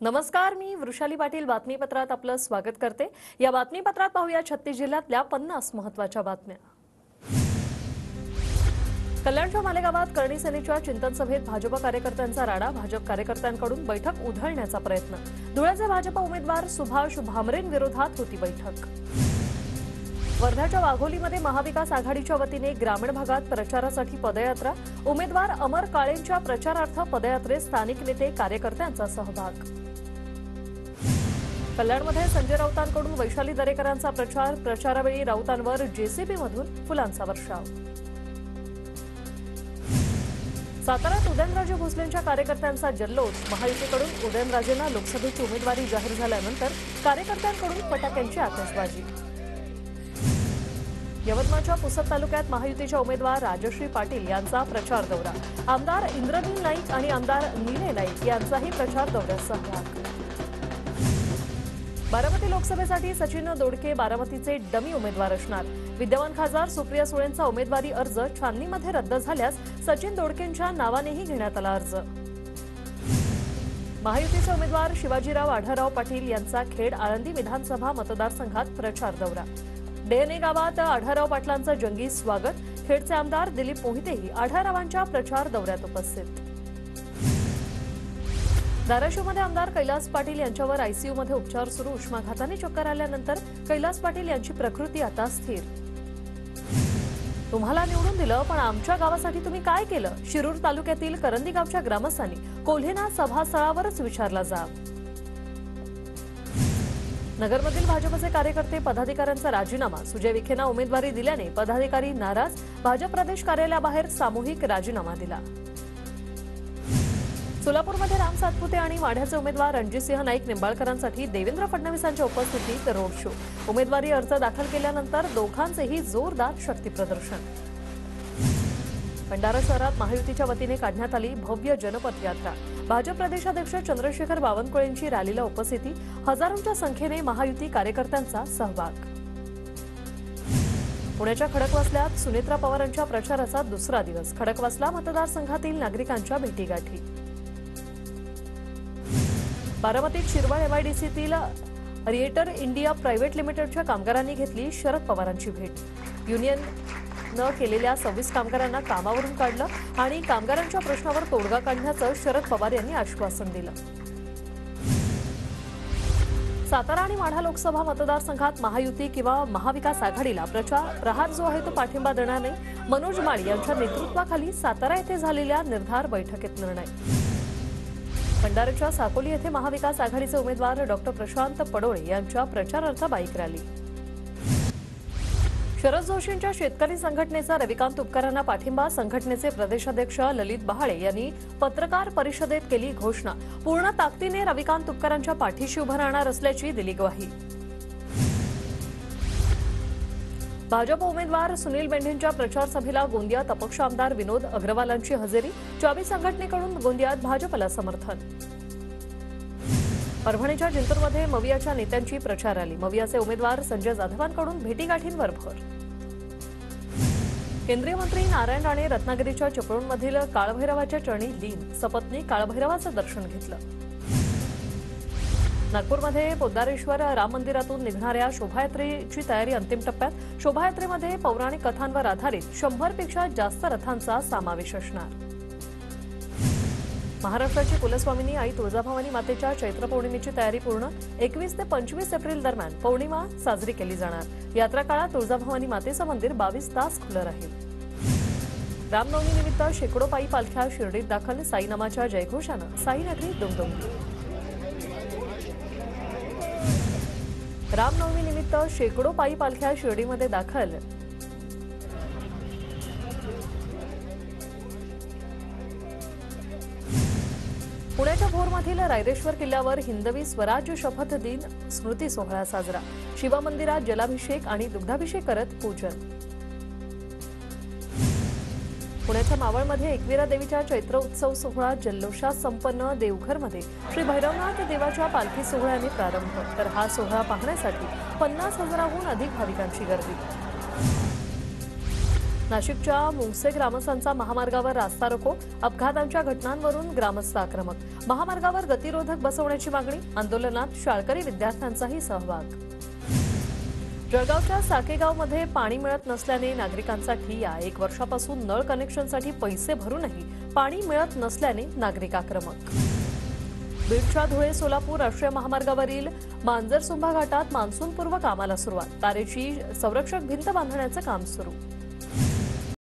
नमस्कार, मी वृषाली पाटील बातमीपत्रात आपलं स्वागत करते। या बातमीपत्रात पाहूया 36 जिल्ह्यातल्या 50 महत्त्वाच्या बातम्या। कल्याणच्या मालेगावात करणी सेनेच्या चिंतन सभेत भाजप कार्यकर्त्यांचा राडा, भाजप कार्यकर्त्यांकडून बैठक उधळण्याचा प्रयत्न। धुळ्याचे भाजप उमेदवार सुभाष भामरेंविरोधात होती बैठक। वर्ध्याच्या वाघोलीमध्ये महाविकास आघाडीच्या वतीने ग्रामीण भागात प्रचारासाठी पदयात्रा, उमेदवार अमर काळेंच्या प्रचारार्थ पदयात्रेत स्थानिक नेते कार्यकर्त्यांचा सहभाग। कल्याणमध्ये संजय राऊतांकडून वैशाली दरेकरांचा प्रचार, प्रचारावेळी राऊतांवर जेसीबीमधून फुलांचा वर्षाव। साताऱ्यात उदयनराजे भोसलेंच्या कार्यकर्त्यांचा जल्लोष, महायुतीकडून उदयनराजेंना लोकसभेची उमेदवारी जाहीर झाल्यानंतर कार्यकर्त्यांकडून फटाक्यांची आतषबाजी। यवतमाळच्या पुसद तालुक्यात महायुतीच्या उमेदवार राजश्री पाटील यांचा प्रचार दौरा, आमदार इंद्रनील नाईक आणि आमदार निलेश नाईक यांचाही प्रचार दौऱ्यात सहभाग। बारामती लोकसभेसाठी सचिन दोडके बारामतीचे डमी उमेदवार असणार। विद्यमान खासदार सुप्रिया सुळेंचा उमेदवारी अर्ज छाननीमध्ये रद्द झाल्यास सचिन दोडकेंच्या नावानेही घेण्यात आला अर्ज। महायुतीचे उमेदवार शिवाजीराव आढळराव पाटील यांचा खेड आळंदी विधानसभा मतदारसंघात प्रचार दौरा। डेहने गावात आढळराव पाटलांचं जंगी स्वागत, खेडचे आमदार दिलीप मोहितेही आढळरावांच्या प्रचार दौऱ्यात उपस्थित। धाराशिवमध्ये आमदार कैलास पाटील यांच्यावर आयसीयूमध्ये उपचार सुरू, उष्माघाताने चक्कर आल्यानंतर कैलास पाटील यांची प्रकृती आता स्थिर। तुम्हाला निवडून दिलं, पण आमच्या गावासाठी तुम्ही काय केलं? शिरूर तालुक्यातील करंदी गावच्या ग्रामस्थांनी कोल्हेंना सभास्थळावरच विचारला जाब। नगरमधील भाजपचे कार्यकर्ते पदाधिकाऱ्यांचा राजीनामा, सुजय विखेंना उमेदवारी दिल्याने पदाधिकारी नाराज, भाजप प्रदेश कार्यालयाबाहेर सामूहिक राजीनामा दिला। सोलापूरमध्ये राम सातपुते आणि माढ्याचे उमेदवार रणजितसिंह नाईक निंबाळकरांसाठी देवेंद्र फडणवीसांच्या उपस्थितीत रोड शो, उमेदवारी अर्ज दाखल केल्यानंतर दोघांचेही जोरदार शक्तीप्रदर्शन। भंडारा शहरात महायुतीच्या वतीने काढण्यात आली भव्य जनपथ यात्रा, भाजप प्रदेशाध्यक्ष चंद्रशेखर बावनकुळेंची रॅलीला उपस्थिती, हजारोंच्या संख्येने महायुती कार्यकर्त्यांचा सहभाग। पुण्याच्या खडकवासल्यात सुनेत्रा पवारांच्या प्रचाराचा दुसरा दिवस, खडकवासला मतदारसंघातील नागरिकांच्या भेटीगाठी। बारामतीत शिरवळ एमआयडीसीतील रिएटर इंडिया प्रायव्हेट लिमिटेडच्या कामगारांनी घेतली शरद पवारांची भेट। युनियननं केलेल्या 26 कामगारांना कामावरून काढलं आणि कामगारांच्या प्रश्नावर तोडगा काढण्याचं शरद पवार यांनी आश्वासन दिलं। सातारा आणि माढा लोकसभा मतदारसंघात महायुती किंवा महाविकास आघाडीला प्रहार जो आहे तो पाठिंबा देणार नाही, मनोज माळी यांच्या नेतृत्वाखाली सातारा येथे झालेल्या निर्धार बैठकीत निर्णय। भंडाऱ्याच्या साकोली येथे महाविकास आघाडीचे उमेदवार डॉक्टर प्रशांत पडोळे यांच्या प्रचारार्थ बाईक रॅली। शरद जोशींच्या शेतकरी संघटनेचा रविकांत तुपकरांना पाठिंबा, संघटनेचे प्रदेशाध्यक्ष ललित बहाळे यांनी पत्रकार परिषदेत केली घोषणा, पूर्ण ताकदीने रविकांत तुपकरांच्या पाठीशी उभं राहणार असल्याची दिली ग्वाही। भाजप उमेदवार सुनील मेंढेंच्या प्रचार सभेला गोंदियात अपक्ष आमदार विनोद अग्रवालांची हजेरी, 24 संघटनेकडून गोंदियात भाजपला समर्थन। परभणीच्या जिंतूरमध्ये मवियाच्या नेत्यांची प्रचार रॅली, मवियाचे उमेदवार संजय जाधवांकडून भेटीगाठींवर भर। केंद्रीय मंत्री नारायण राणे रत्नागिरीच्या चिपळूणमधील काळभैरवाच्या चरणी लीन, सपत्नीक काळभैरवाचं दर्शन घेतलं। नागपूरमध्ये पोद्दारेश्वर राम मंदिरातून निघणाऱ्या शोभायात्रेची तयारी अंतिम टप्प्यात, शोभायात्रेमध्ये पौराणिक कथांवर आधारित 100 पेक्षा जास्त रथांचा समावेश असणार। महाराष्ट्राची कुलस्वामिनी आई तुळजाभवानी मातेच्या चैत्र पौर्णिमेची तयारी पूर्ण, 21 ते 25 एप्रिल दरम्यान पौर्णिमा साजरी केली जाणार। यात्रा काळात तुळजाभवानी मातेचं मंदिर 22 तास खुलं राहील। रामनवमीनिमित्त शेकडो पायी पालख्या शिर्डीत दाखल, साईनामाच्या जयघोषानं साईनगरी दुमदुमली। रामनवमीनिमित्त शेकडो पायी पालख्या शिर्डीमध्ये दाखल। पुण्याच्या भोरमधील रायरेश्वर किल्ल्यावर हिंदवी स्वराज्य शपथ दिन स्मृती सोहळा साजरा, शिवमंदिरात जलाभिषेक आणि दुग्धाभिषेक करत पूजन। पुण्याच्या मावळमध्ये एकविरा देवीच्या चैत्र उत्सव सोहळा जल्लोषात संपन्न, देवघरमध्ये श्री भैरवनाथ देवाच्या पालखी सोहळ्याने प्रारंभ, तर हा सोहळा पाहण्यासाठी 50,000हून अधिक भाविकांची गर्दी। नाशिकच्या मुंगसे ग्रामस्थांचा महामार्गावर रास्ता रोको, अपघातांच्या घटनांवरून ग्रामस्थ आक्रमक, महामार्गावर गतिरोधक बसवण्याची मागणी, आंदोलनात शाळकरी विद्यार्थ्यांचाही सहभाग. जळगावच्या साकेगावमध्ये पाणी मिळत नसल्याने नागरिकांचा ठिय्या, 1 वर्षापासून नळ कनेक्शनसाठी पैसे भरूनही पाणी मिळत नसल्याने नागरिक आक्रमक. बीडच्या धुळे सोलापूर राष्ट्रीय महामार्गावरील मांजरसुंभा घाटात मान्सूनपूर्व कामाला सुरुवात, तारेची संरक्षक भिंत बांधण्याचं काम सुरू.